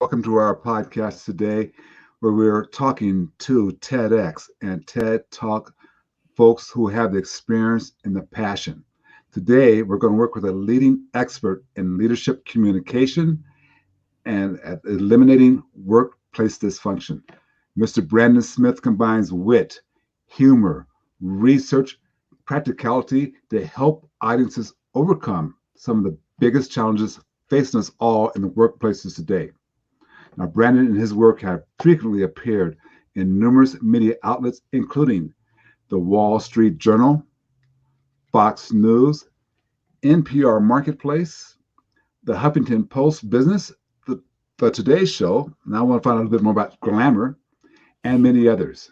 Welcome to our podcast today, where we're talking to TEDx and TED Talk folks who have the experience and the passion. Today, we're going to work with a leading expert in leadership communication and at eliminating workplace dysfunction. Mr. Brandon Smith combines wit, humor, research, practicality to help audiences overcome some of the biggest challenges facing us all in the workplaces today. Now, Brandon and his work have frequently appeared in numerous media outlets, including the Wall Street Journal, Fox News, NPR Marketplace, the Huffington Post Business, the Today Show. Now I want to find out a little bit more about Glamour, and many others.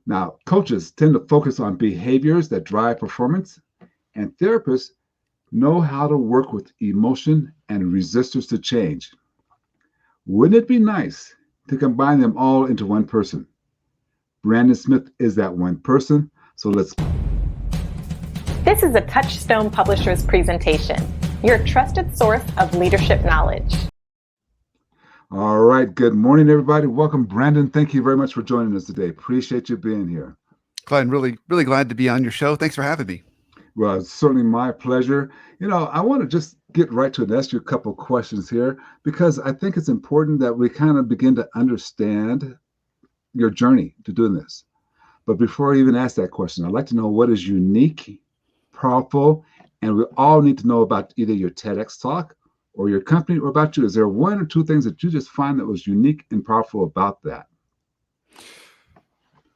Now, coaches tend to focus on behaviors that drive performance, and therapists know how to work with emotion and resistors to change. Wouldn't it be nice to combine them all into one person? Brandon Smith is that one person, so let's. This is a Touchstone Publishers presentation, your trusted source of leadership knowledge. All right, good morning, everybody. Welcome, Brandon. Thank you very much for joining us today. Appreciate you being here. Glenn, really glad to be on your show. Thanks for having me. Well, it's certainly my pleasure. I want to just get right to it and ask you a couple of questions here, because I think it's important that we kind of begin to understand your journey to doing this. But before I even ask that question, I'd like to know what is unique, powerful, and we all need to know about either your TEDx talk or your company or about you. Is there one or two things that you just find that was unique and powerful about that?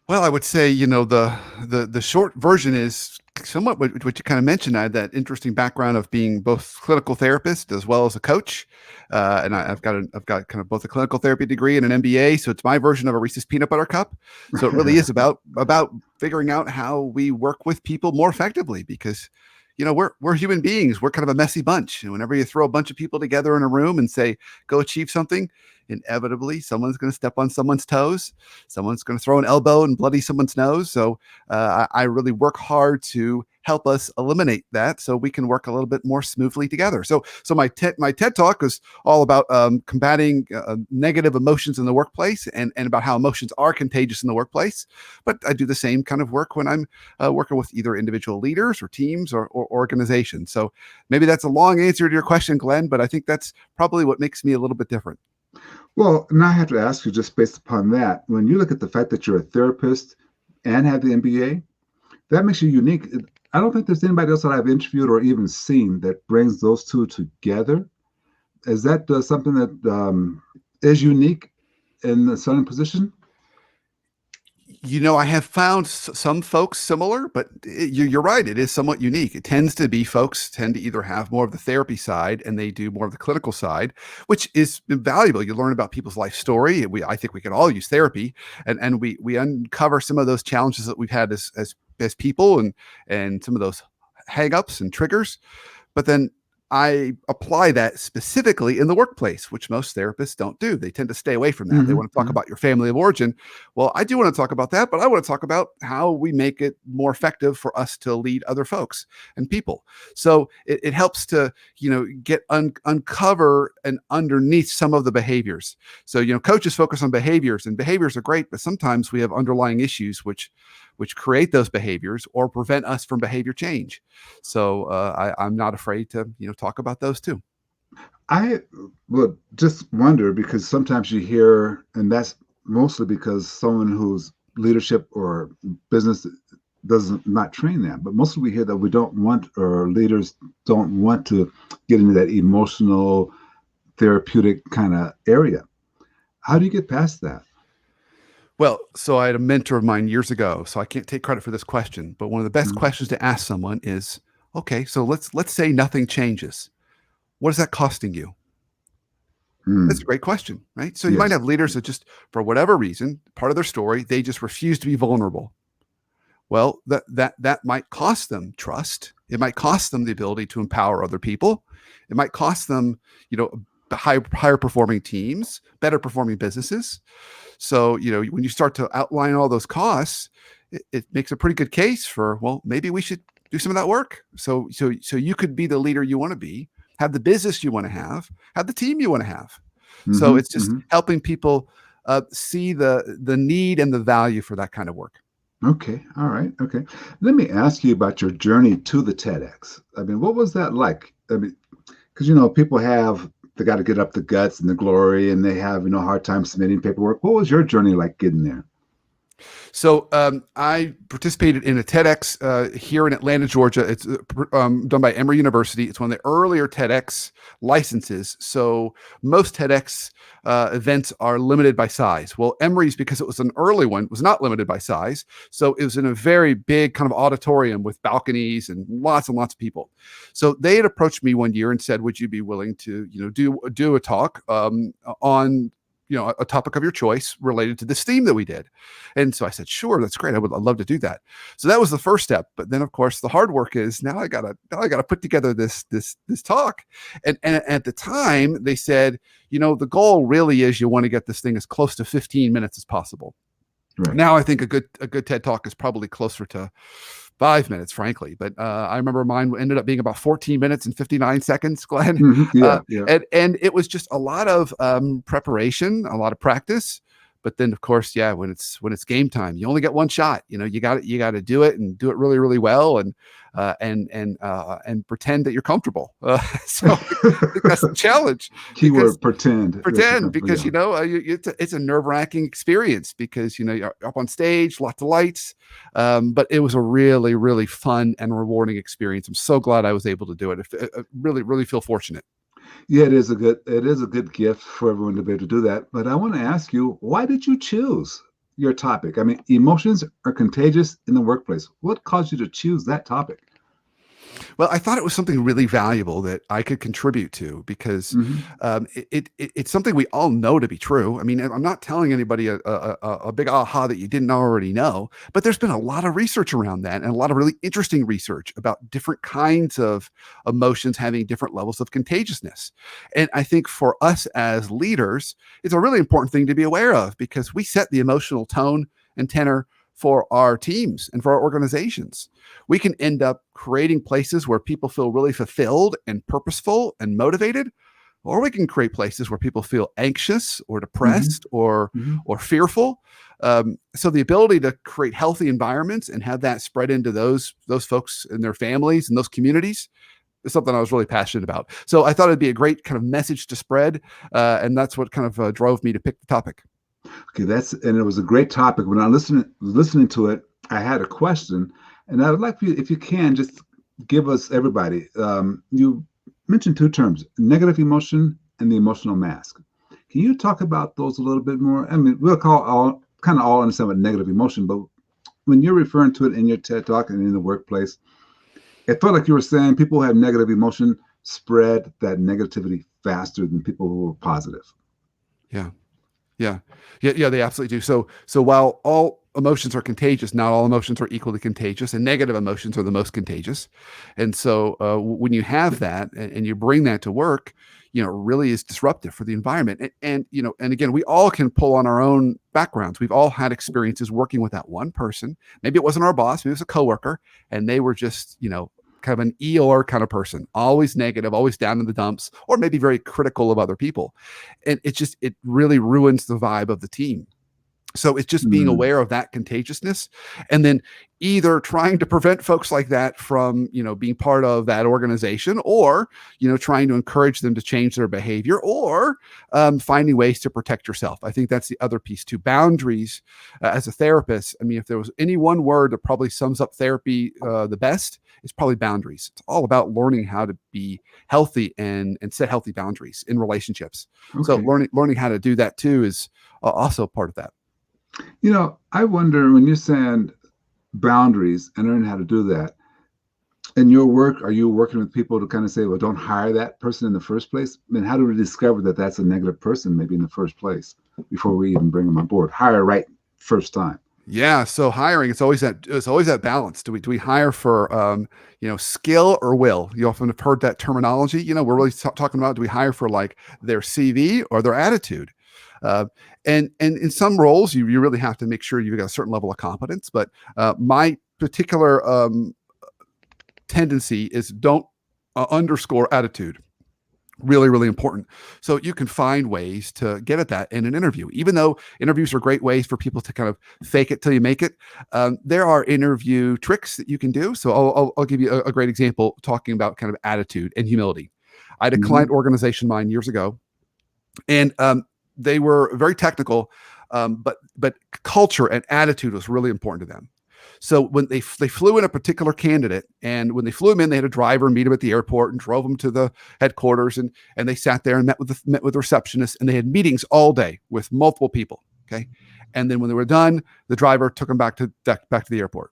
Well, I would say, the short version is somewhat what you kind of mentioned. I had that interesting background of being both clinical therapist as well as a coach, and I've got kind of both a clinical therapy degree and an MBA. So it's my version of a Reese's peanut butter cup. So it really is about figuring out how we work with people more effectively, because we're human beings. We're kind of a messy bunch, and whenever you throw a bunch of people together in a room and say go achieve something, inevitably someone's going to step on someone's toes, someone's going to throw an elbow and bloody someone's nose. So I really work hard to help us eliminate that so we can work a little bit more smoothly together. So my TED talk is all about combating negative emotions in the workplace and about how emotions are contagious in the workplace. But I do the same kind of work when I'm working with either individual leaders or teams or organizations. So maybe that's a long answer to your question, Glenn, but I think that's probably what makes me a little bit different. Well, now I have to ask you, just based upon that, when you look at the fact that you're a therapist and have the MBA, that makes you unique. I don't think there's anybody else that I've interviewed or even seen that brings those two together. Is that something that is unique in the selling position? I have found some folks similar, but you're right. It is somewhat unique. It tends to be folks tend to either have more of the therapy side and they do more of the clinical side, which is valuable. You learn about people's life story. I think we can all use therapy, and we uncover some of those challenges that we've had as people and some of those hang-ups and triggers. But then I apply that specifically in the workplace, which most therapists don't do. They tend to stay away from that. They want to talk about your family of origin. Well, I do want to talk about that, but I want to talk about how we make it more effective for us to lead other folks and people. So it helps to, get uncover and underneath some of the behaviors. So, coaches focus on behaviors, and behaviors are great, but sometimes we have underlying issues which create those behaviors or prevent us from behavior change. So I'm not afraid to, talk about those too. I would just wonder, because sometimes you hear, and that's mostly because someone whose leadership or business doesn't not train them, but mostly we hear that we don't want, or leaders don't want to get into that emotional, therapeutic kind of area. How do you get past that? Well, so I had a mentor of mine years ago, so I can't take credit for this question, but one of the best questions to ask someone is, okay, so let's say nothing changes. What is that costing you? That's a great question, right? So you might have leaders that just, for whatever reason, part of their story, they just refuse to be vulnerable. Well, that might cost them trust. It might cost them the ability to empower other people. It might cost them, higher performing teams, better performing businesses. So, when you start to outline all those costs, it makes a pretty good case for, well, maybe we should do some of that work. So you could be the leader you want to be, have the business you want to have the team you want to have. So Mm-hmm, it's just mm-hmm. helping people see the need and the value for that kind of work. Okay, all right, okay. Let me ask you about your journey to the TEDx. I mean, what was that like? I mean, because people they got to get up the guts and the glory, and they have hard time submitting paperwork. What was your journey like getting there? So I participated in a TEDx here in Atlanta, Georgia. It's done by Emory University. It's one of the earlier TEDx licenses. So most TEDx events are limited by size. Well, Emory's, because it was an early one, was not limited by size. So it was in a very big kind of auditorium with balconies and lots of people. So they had approached me one year and said, "Would you be willing to do a talk on a topic of your choice related to this theme that we did?" And so I said, "Sure, that's great. I'd love to do that." So that was the first step. But then, of course, the hard work is now I gotta put together this talk. And at the time they said, the goal really is you want to get this thing as close to 15 minutes as possible. Right. Now I think a good TED talk is probably closer to 5 minutes, frankly. But I remember mine ended up being about 14 minutes and 59 seconds, Glenn. Mm-hmm. Yeah, yeah. And it was just a lot of preparation, a lot of practice. But then, of course, yeah, when it's game time, you only get one shot. You got to do it and do it really, really well, and pretend that you're comfortable. So I think that's the challenge. Keyword pretend. Because Yeah. it's a nerve-wracking experience because you're up on stage, lots of lights, but it was a really, really fun and rewarding experience. I'm so glad I was able to do it. I really, really feel fortunate. Yeah, it is a good gift for everyone to be able to do that. But I want to ask you, why did you choose your topic? I mean, emotions are contagious in the workplace. What caused you to choose that topic? Well, I thought it was something really valuable that I could contribute to because Mm-hmm. it's something we all know to be true. I mean, I'm not telling anybody a big aha that you didn't already know, but there's been a lot of research around that and a lot of really interesting research about different kinds of emotions having different levels of contagiousness. And I think for us as leaders, it's a really important thing to be aware of because we set the emotional tone and tenor for our teams and for our organizations. We can end up creating places where people feel really fulfilled and purposeful and motivated, or we can create places where people feel anxious or Mm-hmm. depressed or Mm-hmm. fearful. So the ability to create healthy environments and have that spread into those folks and their families and those communities is something I was really passionate about. So I thought it'd be a great kind of message to spread, and that's what kind of drove me to pick the topic. Okay, and it was a great topic. When I listening to it, I had a question, and I would like for you, if you can, just give us everybody. You mentioned two terms: negative emotion and the emotional mask. Can you talk about those a little bit more? I mean, we'll all understand what negative emotion, but when you're referring to it in your TED talk and in the workplace, it felt like you were saying people who have negative emotion spread that negativity faster than people who were positive. Yeah. Yeah. Yeah, they absolutely do. So while all emotions are contagious, not all emotions are equally contagious, and negative emotions are the most contagious. And so when you have that and you bring that to work, it really is disruptive for the environment. And again, we all can pull on our own backgrounds. We've all had experiences working with that one person. Maybe it wasn't our boss, maybe it was a coworker, and they were just, kind of an Eeyore kind of person, always negative, always down in the dumps, or maybe very critical of other people. And it really ruins the vibe of the team. So it's just being Mm. aware of that contagiousness and then either trying to prevent folks like that from, being part of that organization or, trying to encourage them to change their behavior or finding ways to protect yourself. I think that's the other piece too. Boundaries as a therapist. I mean, if there was any one word that probably sums up therapy the best, it's probably boundaries. It's all about learning how to be healthy and set healthy boundaries in relationships. So Okay. learning how to do that too is also part of that. I wonder when you're saying boundaries and learning how to do that in your work, are you working with people to kind of say, well, don't hire that person in the first place? I mean, how do we discover that that's a negative person maybe in the first place before we even bring them on board? Hire right first time. Yeah, so hiring, it's always that balance. Do we hire for skill or will? You often have heard that terminology. We're really talking about, do we hire for like their CV or their attitude? And in some roles, you really have to make sure you've got a certain level of competence. But my particular tendency is don't underscore attitude. Really, really important. So you can find ways to get at that in an interview. Even though interviews are great ways for people to kind of fake it till you make it, there are interview tricks that you can do. So I'll give you a great example talking about kind of attitude and humility. I had a Mm-hmm. client organization of mine years ago, and they were very technical, but culture and attitude was really important to them. So when they flew in a particular candidate, and when they flew him in, they had a driver meet him at the airport and drove him to the headquarters, and they sat there and met with the receptionist, and they had meetings all day with multiple people. Okay, and then when they were done, the driver took them back to the airport.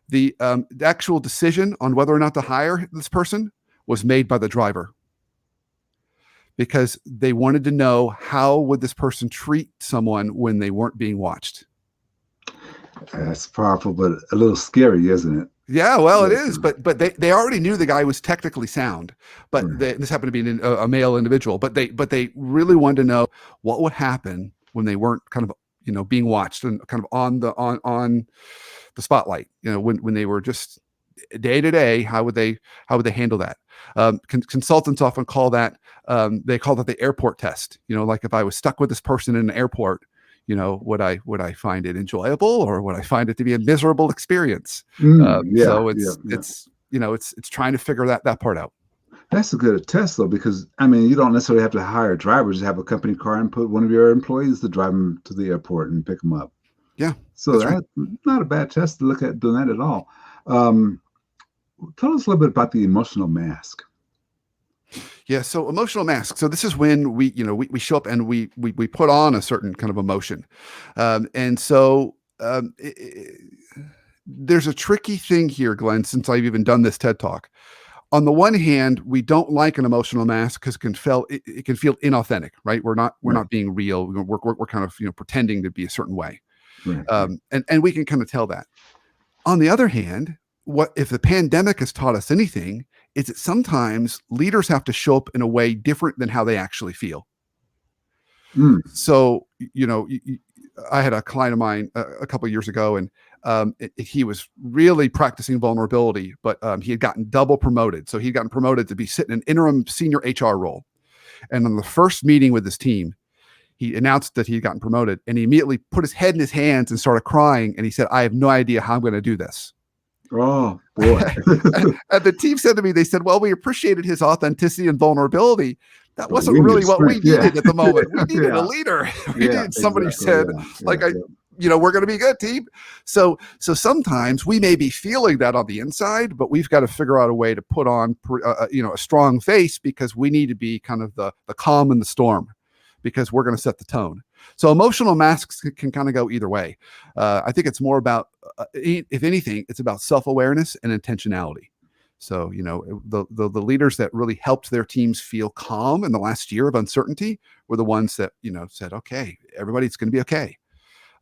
The actual decision on whether or not to hire this person was made by the driver, because they wanted to know how would this person treat someone when they weren't being watched. That's powerful, but a little scary, isn't it? Yeah, well, it is, but they already knew the guy was technically sound, but Right. this happened to be a male individual, but they really wanted to know what would happen when they weren't kind of being watched and kind of on the spotlight. When they were just day to day, how would they handle that? Consultants often call that the airport test. Like if I was stuck with this person in an airport, would I find it enjoyable, or would I find it to be a miserable experience? Yeah, So yeah, it's trying to figure that part out. That's a good test, though, because I mean, you don't necessarily have to hire a driver; just have a company car and put one of your employees to drive them to the airport and pick them up. Yeah, So that's right. that's not a bad test to look at doing that at all. Um, Tell us a little bit about the emotional mask. Yeah. So emotional mask. So this is when we show up and we put on a certain kind of emotion. And so there's a tricky thing here, Glenn, since I've even done this TED Talk. On the one hand, we don't like an emotional mask because it can feel inauthentic, right? We're not being real. We're kind of pretending to be a certain way. Right. And we can kind of tell that. On the other hand, what if the pandemic has taught us anything, is that sometimes leaders have to show up in a way different than how they actually feel. Mm. So, I had a client of mine a couple of years ago, and he was really practicing vulnerability, but he had gotten double promoted. So he'd gotten promoted to be sitting in an interim senior HR role. And on the first meeting with his team, he announced that he'd gotten promoted, and he immediately put his head in his hands and started crying. And he said, "I have no idea how I'm going to do this." Oh boy! And the team said to me, they said, "Well, we appreciated his authenticity and vulnerability. That But wasn't we need really what we strength, yeah. needed at the moment. We needed Yeah. a leader. We Yeah, needed somebody exactly, who said, yeah. we're going to be good, team." So sometimes we may be feeling that on the inside, but we've got to figure out a way to put on, a strong face, because we need to be kind of the calm in the storm, because we're going to set the tone. So emotional masks can kind of go either way. I think it's more about, if anything, it's about self-awareness and intentionality. So, the leaders that really helped their teams feel calm in the last year of uncertainty were the ones that, said, "Okay, everybody's going to be okay.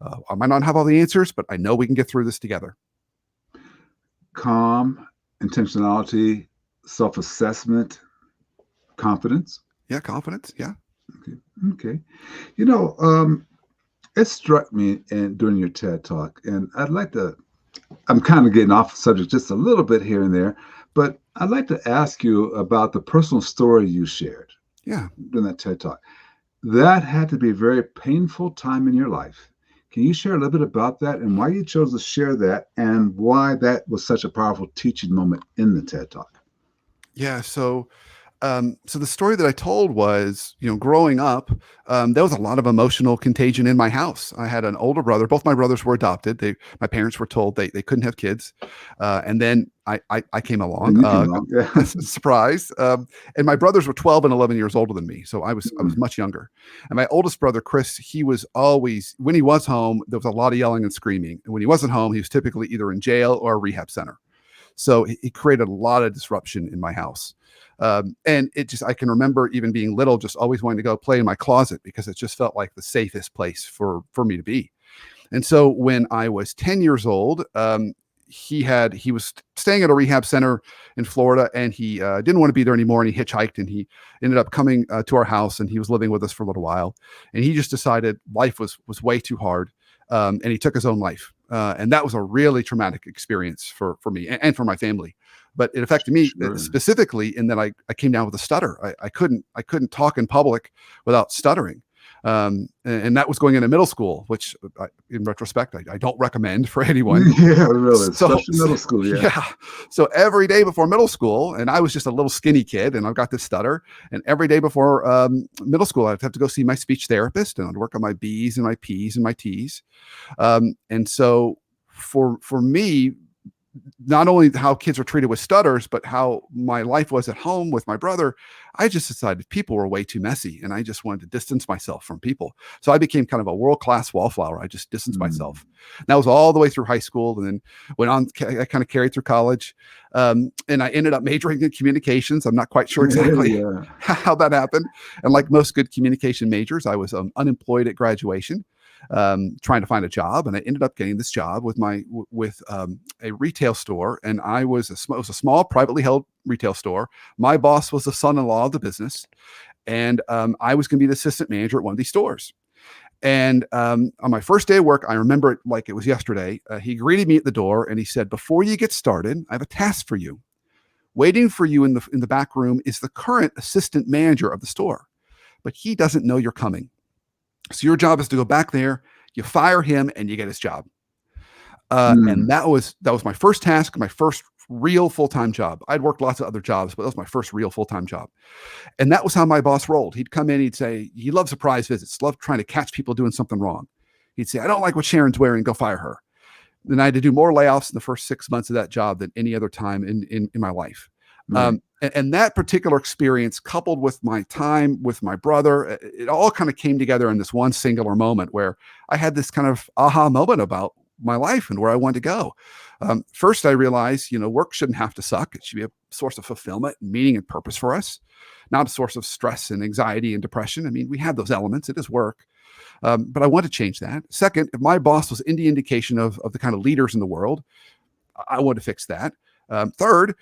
I might not have all the answers, but I know we can get through this together." Calm, intentionality, self-assessment, confidence. Yeah, confidence. Yeah. Okay. It struck me during your TED Talk, and I'm kind of getting off subject just a little bit here and there, but I'd like to ask you about the personal story you shared Yeah. during that TED Talk. That had to be a very painful time in your life. Can you share a little bit about that and why you chose to share that and why that was such a powerful teaching moment in the TED Talk? Yeah. So the story that I told was, growing up, there was a lot of emotional contagion in my house. I had an older brother. Both my brothers were adopted. My parents were told they couldn't have kids. And then I came along, And you came along, yeah. surprise. And my brothers were 12 and 11 years older than me. So I was much younger. And my oldest brother, Chris, he was always, when he was home, there was a lot of yelling and screaming. And when he wasn't home, he was typically either in jail or a rehab center. So he created a lot of disruption in my house. And I can remember even being little, just always wanting to go play in my closet, because it just felt like the safest place for me to be. And so when I was 10 years old, he was staying at a rehab center in Florida, and he didn't want to be there anymore. And he hitchhiked, and he ended up coming to our house, and he was living with us for a little while. And he just decided life was way too hard. And he took his own life. And that was a really traumatic experience for me and for my family. but it affected me Sure. specifically in that I came down with a stutter. I couldn't talk in public without stuttering. And that was going into middle school, which in retrospect, I don't recommend for anyone. Yeah, really, So, especially middle school. Yeah. So every day before middle school, and I was just a little skinny kid and I've got this stutter, and every day before middle school, I'd have to go see my speech therapist and I'd work on my B's and my P's and my T's. And so for me, not only how kids are treated with stutters, but how my life was at home with my brother, I just decided people were way too messy and I just wanted to distance myself from people. So I became kind of a world-class wallflower. I just distanced myself. And that was all the way through high school, and then went on, I kind of carried through college. And I ended up majoring in communications. I'm not quite sure exactly how that happened. And like most good communication majors, I was unemployed at graduation, trying to find a job, and I ended up getting this job with a retail store, and it was a small privately held retail store. My boss was the son-in-law of the business, and I was going to be the assistant manager at one of these stores. And on my first day of work, I remember it like it was yesterday. He greeted me at the door and he said, "Before you get started, I have a task for you. Waiting for you in the back room is the current assistant manager of the store, but he doesn't know you're coming. So your job is to go back there, you fire him, and you get his job." And that was my first task, my first real full-time job. I'd worked lots of other jobs, but that was my first real full-time job. And that was how my boss rolled. He'd come in, he'd say, he loved surprise visits, loved trying to catch people doing something wrong. He'd say, "I don't like what Sharon's wearing, go fire her." Then I had to do more layoffs in the first 6 months of that job than any other time in my life. Right. And that particular experience, coupled with my time with my brother, it all kind of came together in this one singular moment where I had this kind of aha moment about my life and where I wanted to go. First, I realized, work shouldn't have to suck. It should be a source of fulfillment, meaning, and purpose for us, not a source of stress and anxiety and depression. I mean, we have those elements. It is work. But I want to change that. Second, if my boss was any indication of the kind of leaders in the world, I want to fix that. Third,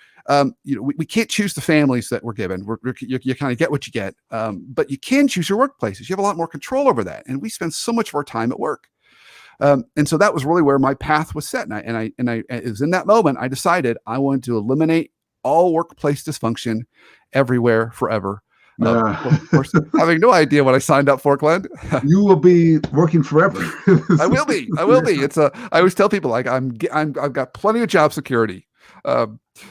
we can't choose the families that we're given. You kind of get what you get, but you can choose your workplaces. You have a lot more control over that. And we spend so much of our time at work. And so that was really where my path was set. And it was in that moment I decided I wanted to eliminate all workplace dysfunction everywhere forever. Of course, having no idea what I signed up for, Glenn. You will be working forever. I will be. I always tell people, like, I've got plenty of job security.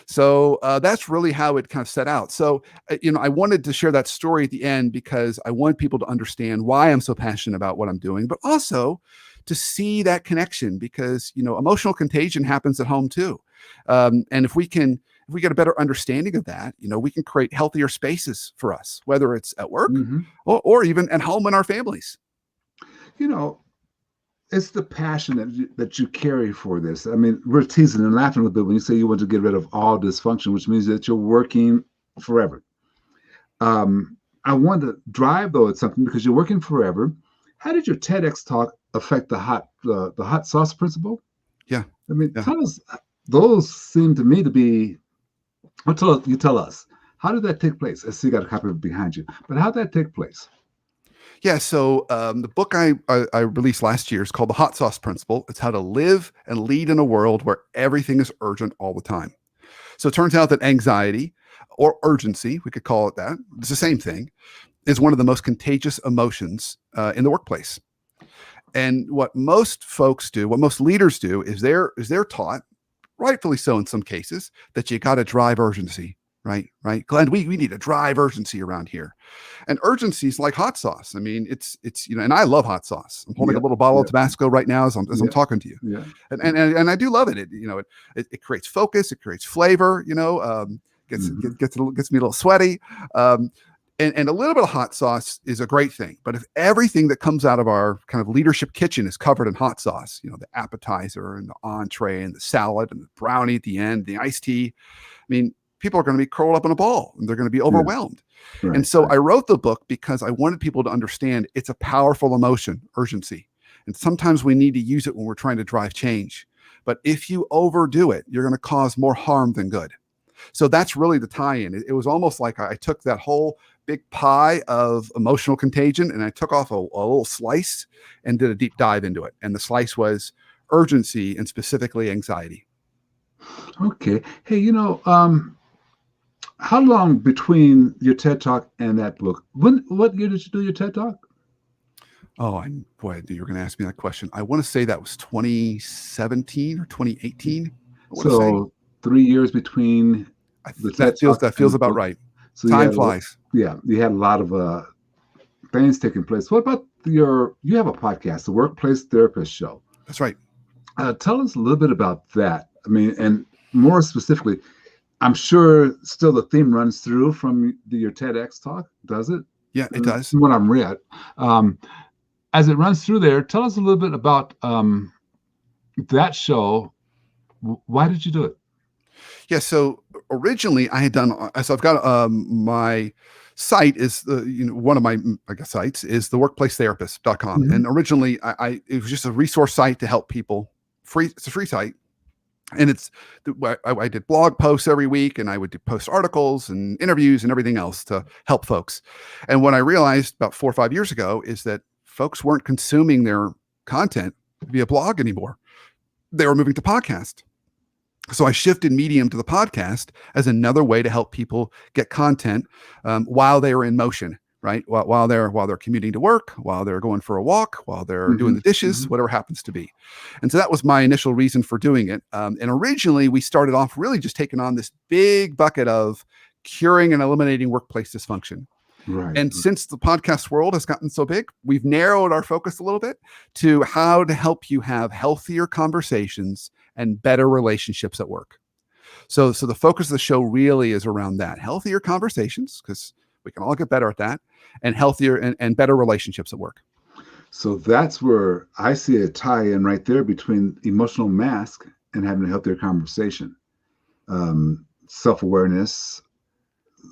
So that's really how it kind of set out. So, I wanted to share that story at the end because I want people to understand why I'm so passionate about what I'm doing, but also to see that connection because, emotional contagion happens at home too. And if we get a better understanding of that, we can create healthier spaces for us, whether it's at work or even at home in our families. It's the passion that you carry for this. I mean, we're teasing and laughing a little bit when you say you want to get rid of all dysfunction, which means that you're working forever. I want to drive, though, at something because you're working forever. How did your TEDx talk affect the hot sauce principle? Yeah. I mean, tell us. Those seem to me to be. You tell us. How did that take place? I see you got a copy of it behind you. But how did that take place? Yeah, so the book I released last year is called The Hot Sauce Principle. It's how to live and lead in a world where everything is urgent all the time. So it turns out that anxiety or urgency, we could call it that, it's the same thing, is one of the most contagious emotions in the workplace. And what most folks do, what most leaders do, is they're taught, rightfully so in some cases, that you got to drive urgency. Right. Glenn, we need to drive urgency around here. And urgency is like hot sauce. I mean, it's and I love hot sauce. I'm holding a little bottle of Tabasco right now as I'm talking to you. Yeah. And I do love it. It creates focus, it creates flavor, gets me a little sweaty. And a little bit of hot sauce is a great thing. But if everything that comes out of our kind of leadership kitchen is covered in hot sauce, the appetizer and the entree and the salad and the brownie at the end, the iced tea, I mean, people are going to be curled up in a ball and they're going to be overwhelmed. Right, and so I wrote the book because I wanted people to understand it's a powerful emotion, urgency. And sometimes we need to use it when we're trying to drive change. But if you overdo it, you're going to cause more harm than good. So that's really the tie-in. It was almost like I took that whole big pie of emotional contagion and I took off a little slice and did a deep dive into it. And the slice was urgency and specifically anxiety. Okay. Hey, how long between your TED Talk and that book? What year did you do your TED Talk? Oh, boy, you're going to ask me that question. I want to say that was 2017 or 2018. I want to say So 3 years between the TED Talk that and feels the about book. right. So Time flies. you had a lot of things taking place. What about you have a podcast, the Workplace Therapist Show. That's right. Tell us a little bit about that. I mean, and more specifically, I'm sure still the theme runs through from your TEDx talk, does it? Yeah, it And does. from what I'm read, um, as it runs through there, tell us a little bit about that show. Why did you do it? Yeah. So originally I had done, so I've got my site is one of my, I guess, sites is the workplacetherapist.com. Mm-hmm. And originally it was just a resource site to help people. It's a free site. And I did blog posts every week, and I would post articles and interviews and everything else to help folks. And what I realized about 4 or 5 years ago is that folks weren't consuming their content via blog anymore. They were moving to podcast. So I shifted medium to the podcast as another way to help people get content while they are in motion, right? While they're commuting to work, while they're going for a walk, while they're doing Mm-hmm. the dishes, whatever happens to be. And so that was my initial reason for doing it. And originally we started off really just taking on this big bucket of curing and eliminating workplace dysfunction. Right. And since the podcast world has gotten so big, we've narrowed our focus a little bit to how to help you have healthier conversations and better relationships at work. So the focus of the show really is around that: healthier conversations, because we can all get better at that, and healthier and better relationships at work. So that's where I see a tie-in right there between emotional mask and having a healthier conversation, self-awareness,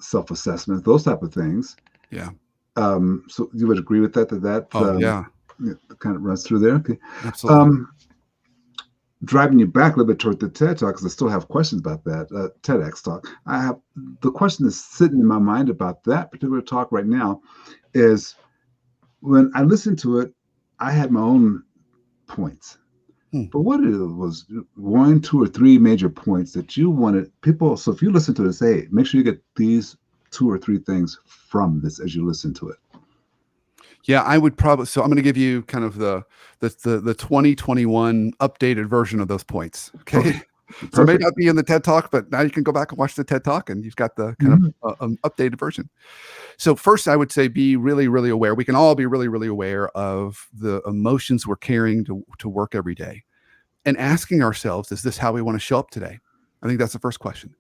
self-assessment, those type of things. Yeah. So you would agree with that? Yeah, kind of runs through there. Okay. absolutely. Driving you back a little bit toward the TED Talk, because I still have questions about that TEDx talk. I have the question that's sitting in my mind about that particular talk right now is when I listened to it, I had my own points. But what it was 1, 2, or 3 major points that you wanted people. So if you listen to it, say, hey, make sure you get these 2 or 3 things from this as you listen to it. Yeah, I would probably. So I'm going to give you kind of the 2021 updated version of those points. Okay. So it may not be in the TED Talk, but now you can go back and watch the TED Talk, and you've got the kind of updated version. So first, I would say be really, really aware. We can all be really, really aware of the emotions we're carrying to work every day, and asking ourselves, is this how we want to show up today? I think that's the first question.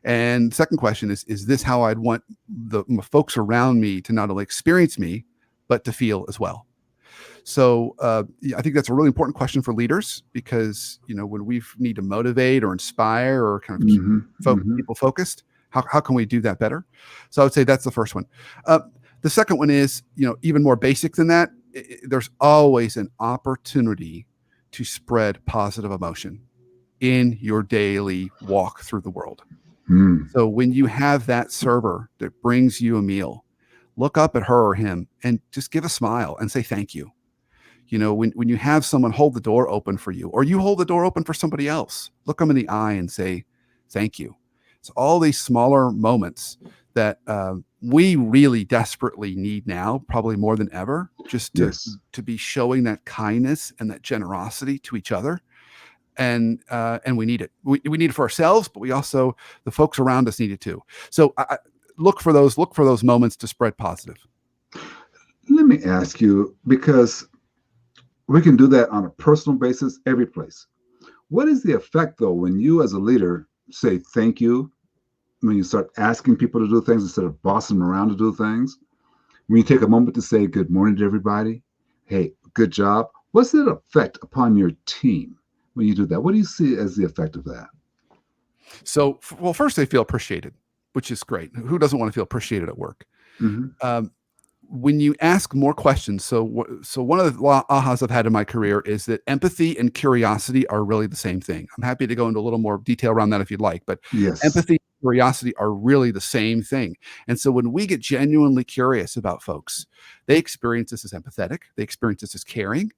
And second question is this how I'd want the folks around me to not only experience me, but to feel as well? So I think that's a really important question for leaders, because when we need to motivate or inspire or kind of keep people focused, how can we do that better? So I would say that's the first one. The second one is even more basic than that. There's always an opportunity to spread positive emotion in your daily walk through the world. So when you have that server that brings you a meal, look up at her or him and just give a smile and say thank you. When you have someone hold the door open for you, or you hold the door open for somebody else, look them in the eye and say thank you. It's all these smaller moments that we really desperately need now, probably more than ever, just to be showing that kindness and that generosity to each other. And we need it. We need it for ourselves, but we also, the folks around us, need it too. So look for those moments to spread positive. Let me ask you, because we can do that on a personal basis every place. What is the effect, though, when you as a leader say thank you, when you start asking people to do things instead of bossing them around to do things, when you take a moment to say good morning to everybody, hey, good job, what's the effect upon your team when you do that? What do you see as the effect of that? So, well, first they feel appreciated, which is great. Who doesn't want to feel appreciated at work? When you ask more questions, so one of the ahas I've had in my career is that empathy and curiosity are really the same thing. I'm happy to go into a little more detail around that if you'd like, but empathy and curiosity are really the same thing. And so when we get genuinely curious about folks, they experience this as empathetic, they experience this as caring,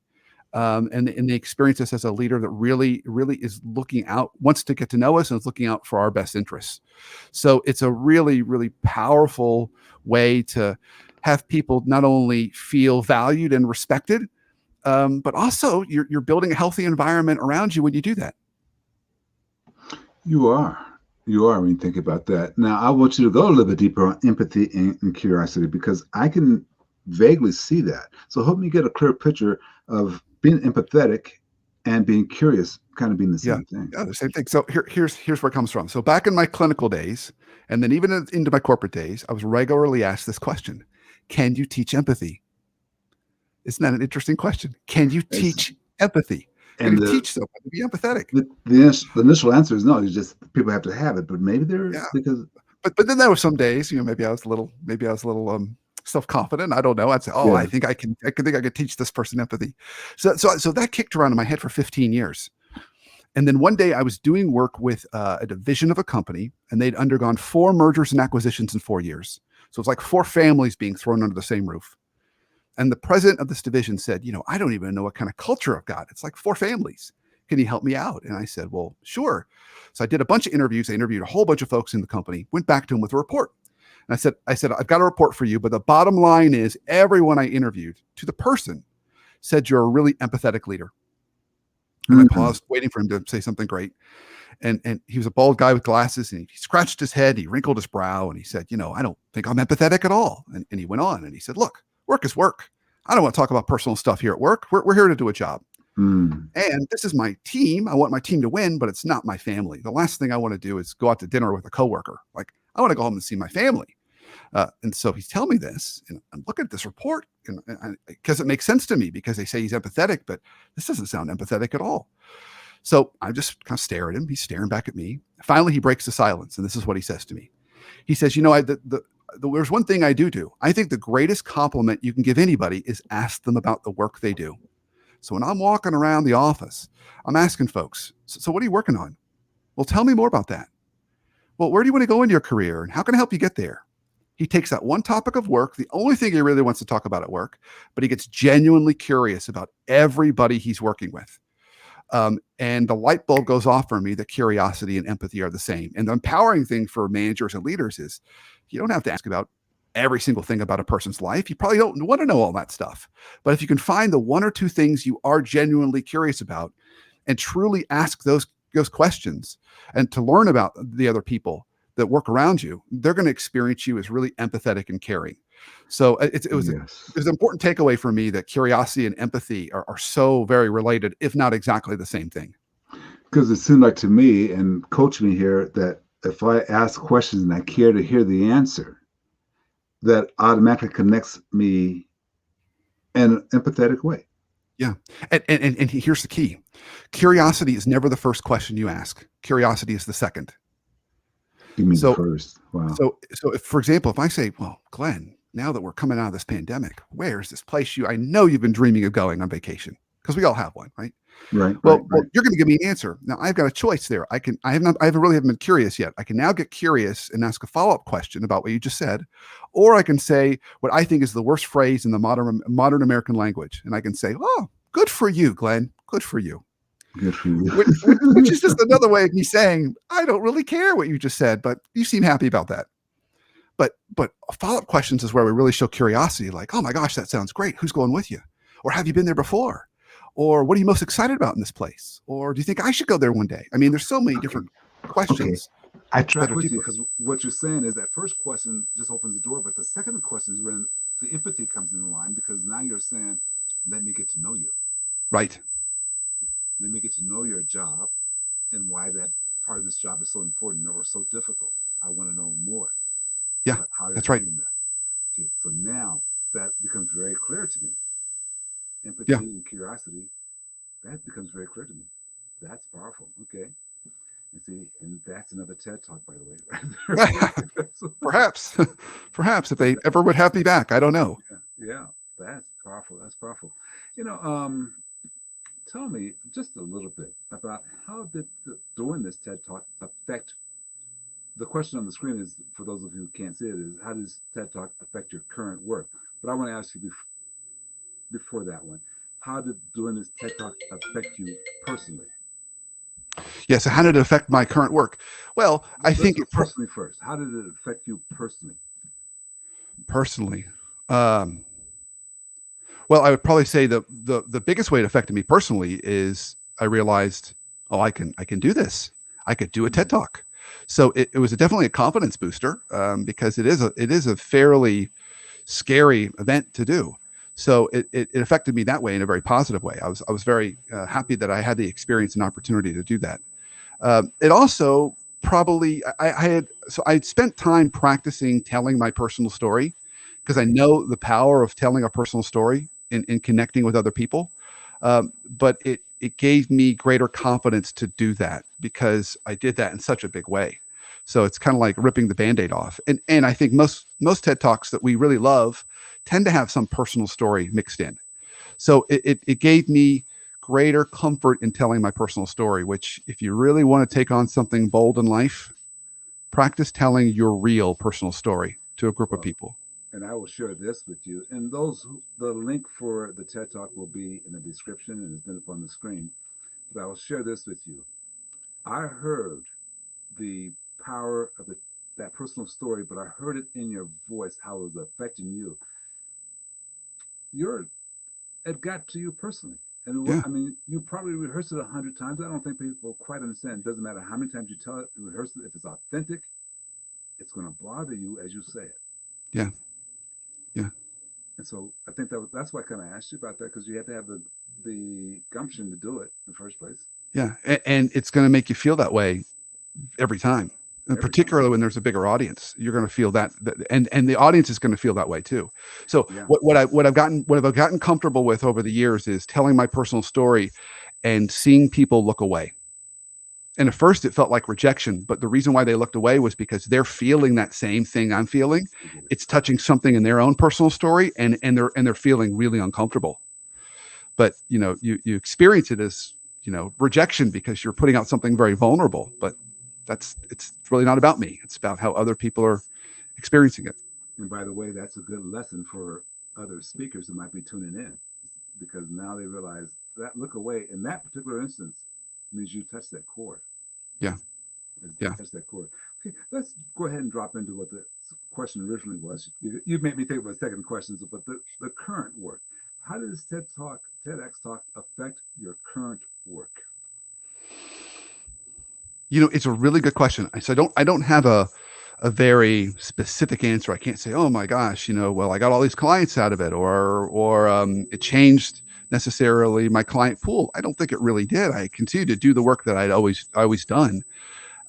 and they experience us as a leader that really, really is looking out, wants to get to know us, and is looking out for our best interests. So it's a really, really powerful way to have people not only feel valued and respected, but also you're building a healthy environment around you when you do that. You are. You are when you think about that. Now, I want you to go a little bit deeper on empathy and curiosity because I can vaguely see that. So help me get a clear picture of being empathetic and being curious, kind of being the Yeah, same thing. yeah, the same thing. So here's where it comes from. So back in my clinical days, and then even into my corporate days, I was regularly asked this question: Can you teach empathy? Isn't that an interesting question? Can you It's, teach empathy? Can and you teach someone to be empathetic? the initial answer is no. You just people have to have it, but maybe they're Yeah, because but then there were some days, maybe I was a little self-confident. I don't know. I'd say, oh, yeah. I could teach this person empathy. So that kicked around in my head for 15 years. And then one day I was doing work with a division of a company, and they'd undergone 4 mergers and acquisitions in 4 years. So it's like 4 families being thrown under the same roof. And the president of this division said, I don't even know what kind of culture I've got. It's like 4 families. Can you help me out? And I said, well, sure. So I did a bunch of interviews. I interviewed a whole bunch of folks in the company, went back to him with a report. And I said, I've got a report for you, but the bottom line is everyone I interviewed, to the person, said you're a really empathetic leader. And I Mm. paused, waiting for him to say something great. And he was a bald guy with glasses, and he scratched his head, he wrinkled his brow, and he said, I don't think I'm empathetic at all. And he went on and he said, look, work is work. I don't want to talk about personal stuff here at work. We're here to do a job. Mm. And this is my team. I want my team to win, but it's not my family. The last thing I want to do is go out to dinner with a coworker. Like, I want to go home and see my family. And so he's telling me this, and I'm looking at this report, because it makes sense to me because they say he's empathetic, but this doesn't sound empathetic at all. So I just kind of stare at him. He's staring back at me. Finally, he breaks the silence, and this is what he says to me. He says, there's one thing I do. I think the greatest compliment you can give anybody is ask them about the work they do. So when I'm walking around the office, I'm asking folks, so what are you working on? Well, tell me more about that. Well, where do you want to go in your career, and how can I help you get there? He takes that one topic of work, the only thing he really wants to talk about at work, but he gets genuinely curious about everybody he's working with. And the light bulb goes off for me that curiosity and empathy are the same. And the empowering thing for managers and leaders is you don't have to ask about every single thing about a person's life. You probably don't want to know all that stuff. But if you can find the 1 or 2 things you are genuinely curious about and truly ask those questions and to learn about the other people that work around you, they're going to experience you as really empathetic and caring. So it was an important takeaway for me that curiosity and empathy are so very related, if not exactly the same thing. Because it seemed like to me, and coach me here, that if I ask questions and I care to hear the answer, that automatically connects me in an empathetic way. Yeah. And here's the key. Curiosity is never the first question you ask. Curiosity is the second. You mean the first? Wow. So if, for example, if I say, well, Glenn, now that we're coming out of this pandemic, where's this place I know you've been dreaming of going on vacation? Because we all have one, right? Right. Well, you're going to give me an answer. Now I've got a choice there. I haven't been curious yet. I can now get curious and ask a follow-up question about what you just said, or I can say what I think is the worst phrase in the modern American language, and I can say, "Oh, good for you, Glenn. Good for you." Good for you. which is just another way of me saying, I don't really care what you just said, but you seem happy about that. But follow-up questions is where we really show curiosity, like, oh my gosh, that sounds great. Who's going with you? Or have you been there before? Or what are you most excited about in this place? Or do you think I should go there one day? I mean, there's so many different questions. Okay. I track with you because what you're saying is that first question just opens the door, but the second question is when the empathy comes in the line, because now you're saying, let me get to know you. Right. Let me get to know your job and why that part of this job is so important or so difficult. I want to know more. Yeah, about how you're that's right. doing that. Okay, so now that becomes very clear to me. Empathy and curiosity, that becomes very clear to me. That's powerful. Okay. And see, and that's another TED Talk, by the way. Perhaps if they ever would have me back, I don't know. Yeah, that's powerful. That's powerful. Tell me just a little bit about how did doing this TED Talk affect. The question on the screen is, for those of you who can't see it, is how does TED Talk affect your current work? But I want to ask you before that one, how did doing this TED Talk affect you personally? Yeah. So how did it affect my current work? Well, I Let's think do personally first. How did it affect you personally? personally, um, well, I would probably say the biggest way it affected me personally is I realized, oh, I can do this. I could do a TED Mhm. Talk. So it was definitely a confidence booster, because it is a fairly scary event to do. So it affected me that way, in a very positive way. I was very happy that I had the experience and opportunity to do that. It also probably I'd spent time practicing telling my personal story, because I Great. know the power of telling a personal story in connecting with other people. But it gave me greater confidence to do that, because I did that in such a big way. So it's kind of like ripping the Band-Aid off. And I think most TED Talks that we really love tend to have some personal story mixed in. So it gave me greater comfort in telling my personal story, which, if you really want to take on something bold in life, practice telling your real personal story to a group of Well, people. and I will share this with you. And the link for the TED Talk will be in the description and it's been up on the screen. But I will share this with you. I heard the power of that personal story, but I heard it in your voice how it was affecting you. Your It got to you personally. And Yeah. I mean, you probably rehearsed it 100 times. I don't think people quite understand. It doesn't matter how many times you tell it, rehearse it. If it's authentic, it's going to bother you as you say it. Yeah. Yeah. And so I think that's why I kind of asked you about that because you had to have the gumption to do it in the first place Yeah. And it's going to make you feel that way every time. And every time. particularly when there's a bigger audience, you're going to feel and the audience is going to feel that way too. So Yeah. what I've gotten comfortable with over the years is telling my personal story and seeing people look away. And at first it felt like rejection, but the reason why they looked away was because they're feeling that same thing I'm feeling. They get it. It's touching something in their own personal story, and they're feeling really uncomfortable. But you experience it as rejection because you're putting out something very vulnerable. But it's really not about me. It's about how other people are experiencing it. And by the way, that's a good lesson for other speakers who might be tuning in because now they realize that look away in that particular instance means you touch that chord. Yeah. Yeah. Touch that chord. Okay, let's go ahead and drop into what the question originally was. You made me think of a second question, but the current work. How does TEDx talk affect your current work? It's a really good question. So I don't have a very specific answer. I can't say, oh my gosh, well, I got all these clients out of it, or it changed necessarily my client pool. I don't think it really did. I continue to do the work that I'd always done.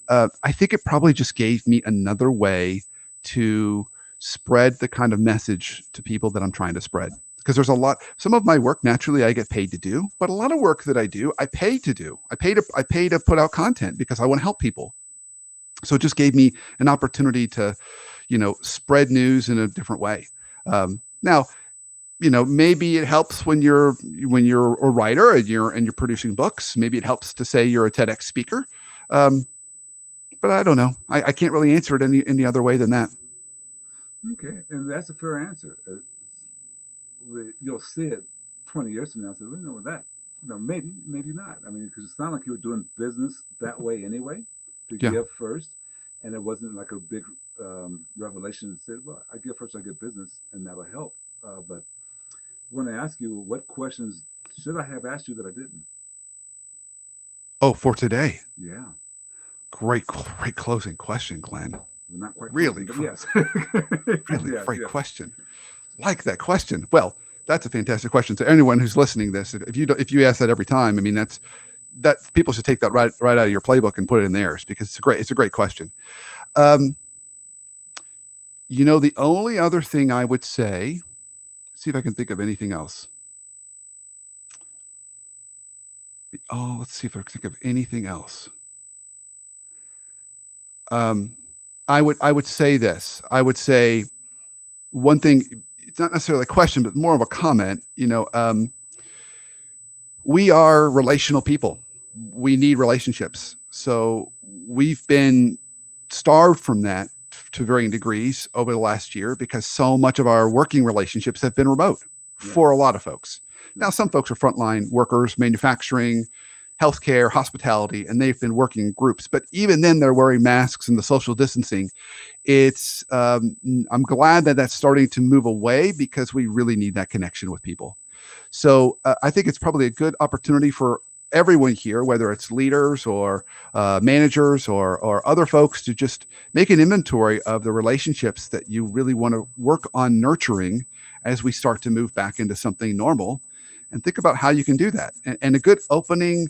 I think it probably just gave me another way to spread the kind of message to people that I'm trying to spread. Because some of my work naturally I get paid to do, but a lot of work that I do, I pay to do. I pay to put out content because I want to help people. So it just gave me an opportunity to, spread news in a different way. Now, maybe it helps when you're a writer and you're producing books. Maybe it helps to say you're a TEDx speaker. Um, but I don't know. I can't really answer it any other way than that. Okay, and that's a fair answer. You'll see it 20 years from now. So, that, maybe not. I mean, because it's not like you were doing business that way anyway, to Yeah. give first. And it wasn't like a big revelation that said, well, I give first, I get business, and that'll help. But I want to ask you, what questions should I have asked you that I didn't? Oh, for today. Yeah, Great closing question, Glenn. not quite Really, closing, but yes. really Yes, great yes. question. Like that question. Well, that's a fantastic question. So anyone who's listening to this, if you ask that every time, I mean, that people should take that right out of your playbook and put it in theirs, because it's a great question. Um, the only other thing I would say, see if I can think of anything else. Oh, let's see if I can think of anything else. Um, I would say this. I would say one thing. It's not necessarily a question, but more of a comment. We are relational people. We need relationships. So we've been starved from that to varying degrees over the last year, because so much of our working relationships have been remote Yeah. for a lot of folks. Now, some folks are frontline workers, manufacturing, healthcare, hospitality, and they've been working in groups. But even then, they're wearing masks and the social distancing. It's I'm glad that that's starting to move away because we really need that connection with people. So I think it's probably a good opportunity for everyone here, whether it's leaders or managers or other folks, to just make an inventory of the relationships that you really want to work on nurturing as we start to move back into something normal, and think about how you can do that. And a good opening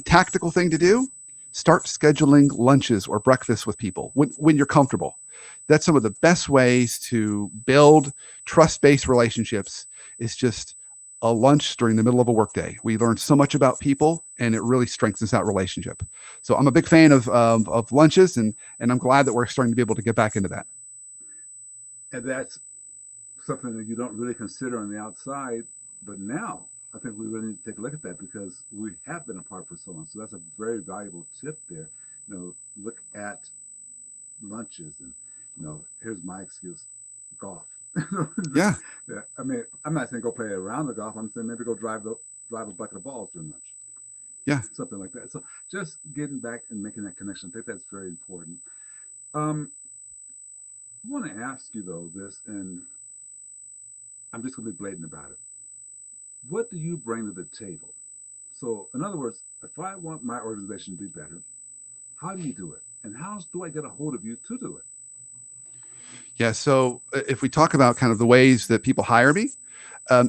tactical thing to do: start scheduling lunches or breakfasts with people when you're comfortable. That's some of the best ways to build trust-based relationships, is just a lunch during the middle of a workday. We learn so much about people, and it really strengthens that relationship. So I'm a big fan of lunches, and I'm glad that we're starting to be able to get back into that. And that's something that you don't really consider on the outside, but now I think we really need to take a look at that, because we have been apart for so long. So that's a very valuable tip there. Look at lunches, and here's my excuse: golf. Yeah. Yeah. I mean, I'm not saying go play around the golf. I'm saying maybe go drive a bucket of balls during lunch. Yeah. Something like that. So just getting back and making that connection, I think that's very important. I want to ask you though this, and I'm just going to be blatant about it. What do you bring to the table? So in other words, if I want my organization to be better, how do you do it? And how do I get a hold of you to do it? Yeah. So if we talk about kind of the ways that people hire me,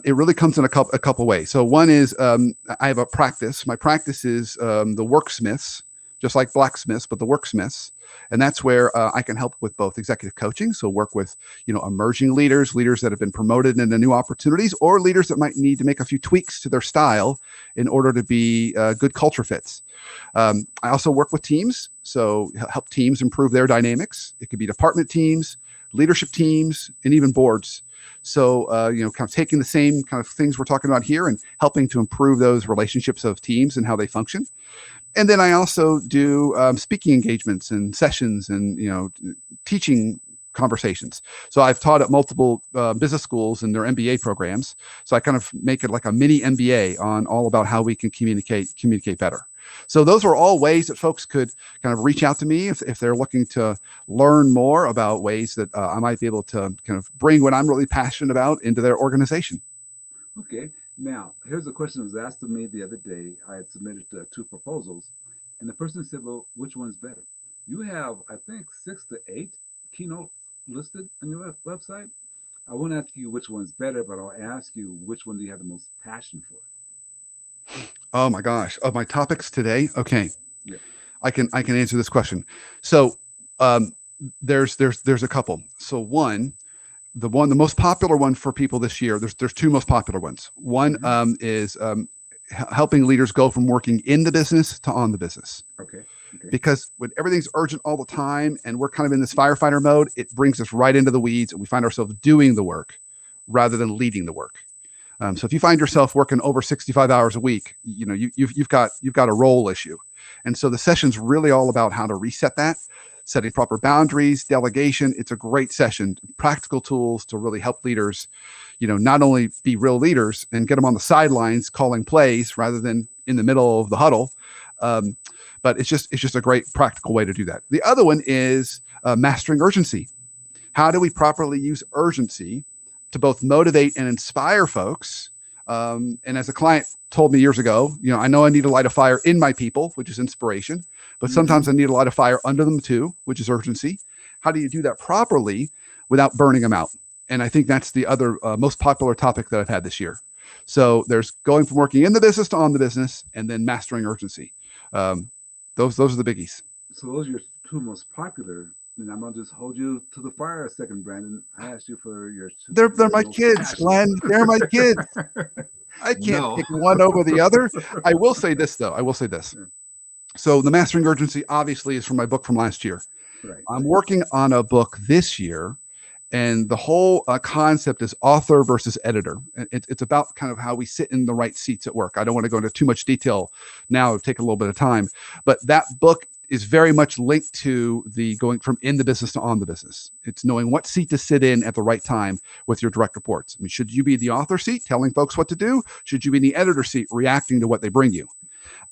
it really comes in a couple ways. So one is I have a practice. My practice is the worksmiths, just like blacksmiths, but the worksmiths. And that's where I can help with both executive coaching. So work with, emerging leaders that have been promoted into new opportunities, or leaders that might need to make a few tweaks to their style in order to be good culture fits. I also work with teams. So help teams improve their dynamics. It could be department teams, leadership teams, and even boards. So, kind of taking the same kind of things we're talking about here and helping to improve those relationships of teams and how they function. And then I also do speaking engagements and sessions and, teaching conversations. So I've taught at multiple business schools and their MBA programs. So I kind of make it like a mini MBA on all about how we can communicate better. So those are all ways that folks could kind of reach out to me if they're looking to learn more about ways that I might be able to kind of bring what I'm really passionate about into their organization. Okay. Now, here's a question that was asked of me the other day. I had submitted 2 proposals, and the person said, well, which one's better? You have, I think, 6 to 8 keynotes listed on your website. I won't ask you which one's better, but I'll ask you which one do you have the most passion for? Oh my gosh. Of my topics today. Okay. Yeah. I can answer this question. So there's a couple. So the most popular one for people this year, there's 2 most popular ones. One is helping leaders go from working in the business to on the business. Okay. Because when everything's urgent all the time and we're kind of in this firefighter mode, it brings us right into the weeds, and we find ourselves doing the work rather than leading the work. So if you find yourself working over 65 hours a week, you've got a role issue. And so the session's really all about how to reset that, setting proper boundaries, delegation. It's a great session, practical tools to really help leaders, not only be real leaders and get them on the sidelines calling plays rather than in the middle of the huddle. But it's just a great practical way to do that. The other one is mastering urgency. How do we properly use urgency to both motivate and inspire folks? And as a client told me years ago, I know I need to light a fire in my people, which is inspiration, but sometimes I need to light a fire under them too, which is urgency. How do you do that properly without burning them out? And I think that's the other most popular topic that I've had this year. So there's going from working in the business to on the business, and then mastering urgency. Those are the biggies. So those are your 2 most popular. And I'm going to just hold you to the fire a second, Brandon. I asked you for your 2. They're my kids, Glenn. They're my kids. I can't pick one over the other. I will say this, though. Yeah. So the Mastering Urgency obviously is from my book from last year. Right. I'm working on a book this year, and the whole concept is author versus editor. It's about kind of how we sit in the right seats at work. I don't want to go into too much detail now, it'll take a little bit of time, but that book is very much linked to the going from in the business to on the business. It's knowing what seat to sit in at the right time with your direct reports. I mean, should you be the author seat telling folks what to do? Should you be in the editor seat reacting to what they bring you?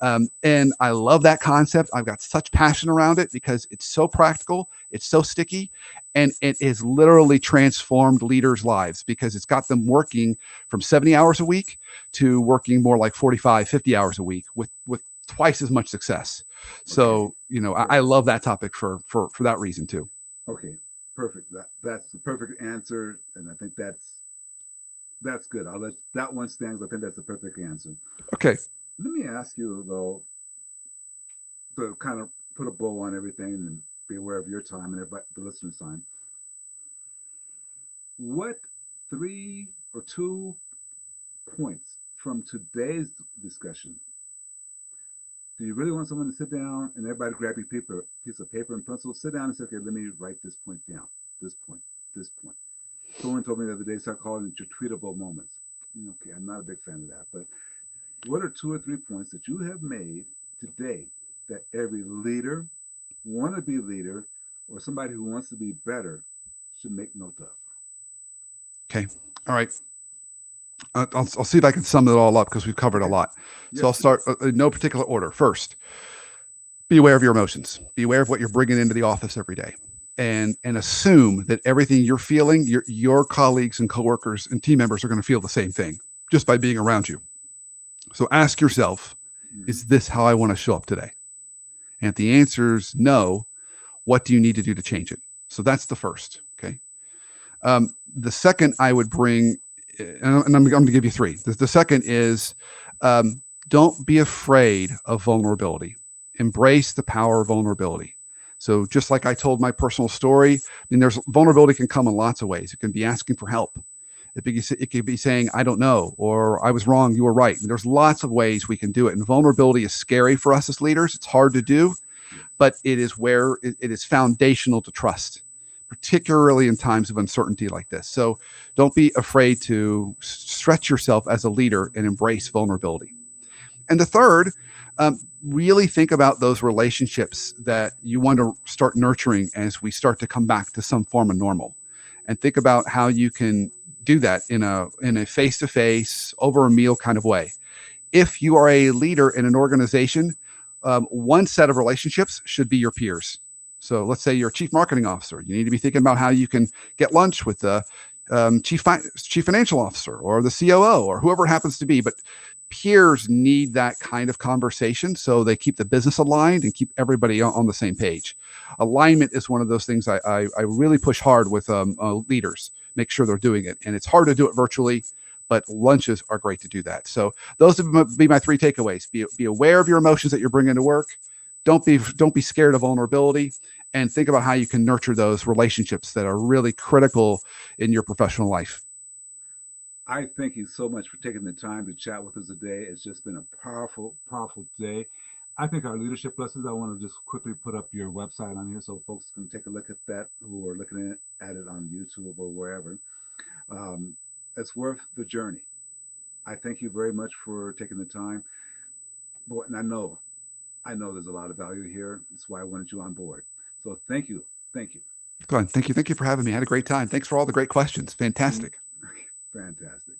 And I love that concept. I've got such passion around it because it's so practical, it's so sticky, and it has literally transformed leaders' lives because it's got them working from 70 hours a week to working more like 45, 50 hours a week with twice as much success. So, I love that topic for that reason too. Okay, perfect. That's the perfect answer, and I think that's good. I'll let that one stand. I think that's the perfect answer. Okay. Let me ask you though, to kind of put a bow on everything and be aware of your time and everybody, the listeners' time. What 3 or 2 points from today's discussion do you really want someone to sit down and everybody grab your piece of paper and pencil, sit down and say, okay, let me write this point down, this point, this point. Someone told me the other day, start calling it your tweetable moments. Okay, I'm not a big fan of that, but what are 2 or 3 points that you have made today that every leader, wannabe leader, or somebody who wants to be better should make note of? Okay. All right. I'll see if I can sum it all up because we've covered a lot. So I'll start in no particular order. First, be aware of your emotions. Be aware of what you're bringing into the office every day, and assume that everything you're feeling, your colleagues and coworkers and team members are going to feel the same thing just by being around you. So ask yourself, is this how I want to show up today? And if the answer is no, what do you need to do to change it? So that's the first. Okay. The second I would bring, and I'm going to give you 3. The second is don't be afraid of vulnerability. Embrace the power of vulnerability. So just like I told my personal story, there's vulnerability can come in lots of ways. It can be asking for help. It could be saying, I don't know, or I was wrong, you were right. And there's lots of ways we can do it. And vulnerability is scary for us as leaders. It's hard to do, but it is where it is foundational to trust, particularly in times of uncertainty like this. So don't be afraid to stretch yourself as a leader and embrace vulnerability. And the third, really think about those relationships that you want to start nurturing as we start to come back to some form of normal. And think about how you can do that in a face-to-face, over a meal kind of way. If you are a leader in an organization, one set of relationships should be your peers. So let's say you're a chief marketing officer. You need to be thinking about how you can get lunch with the chief financial officer or the COO or whoever it happens to be. But peers need that kind of conversation so they keep the business aligned and keep everybody on the same page. Alignment is one of those things I really push hard with leaders, make sure they're doing it. And it's hard to do it virtually, but lunches are great to do that. So those would be my 3 takeaways. Be aware of your emotions that you're bringing to work. Don't be scared of vulnerability, and think about how you can nurture those relationships that are really critical in your professional life. I thank you so much for taking the time to chat with us today. It's just been a powerful, powerful day. I think our leadership lessons, I want to just quickly put up your website on here so folks can take a look at that who are looking at it on YouTube or wherever. It's worth the journey. I thank you very much for taking the time. And I know there's a lot of value here. That's why I wanted you on board. So thank you. Thank you. Glenn, thank you for having me. I had a great time. Thanks for all the great questions. Fantastic. Fantastic.